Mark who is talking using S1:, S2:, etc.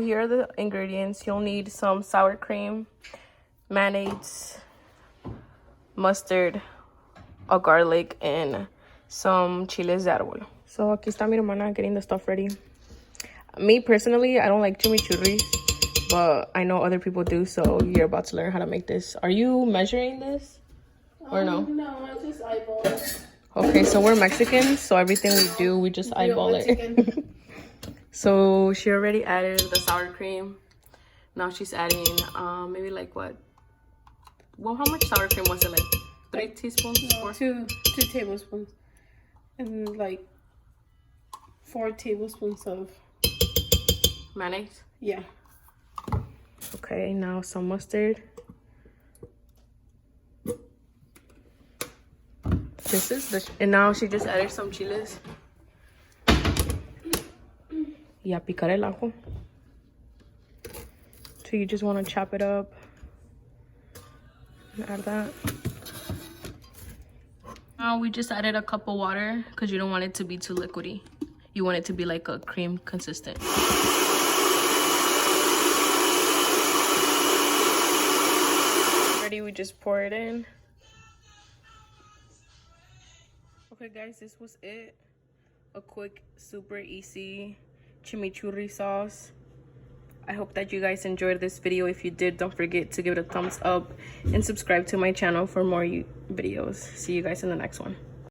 S1: Here are the ingredients. You'll need some sour cream, mayonnaise, mustard, a garlic, and some chiles de árbol. So aquí está mi hermana getting the stuff ready. Me personally, I don't like chimichurri, but I know other people do, so you're about to learn how to make this. Are you measuring this or no?
S2: No, I just eyeball it.
S1: Okay, so we're Mexicans, so everything we do, we just eyeball it. So she already added the sour cream. Now she's adding maybe like what? Well, how much sour cream was it? Like 3 teaspoons?
S2: No, 2 tablespoons. And like 4 tablespoons of
S1: mayonnaise?
S2: Yeah.
S1: Okay, now some mustard. This is the, and now she just added some chiles. Y a picar el ajo. So you just want to chop it up and add that. Now we just added a cup of water because you don't want it to be too liquidy. You want it to be like a cream consistent. Ready, we just pour it in. Okay guys, this was it. A quick, super easy chimichurri sauce. I hope that you guys enjoyed this video. If you did, don't forget to give it a thumbs up and subscribe to my channel for more videos. See you guys in the next one.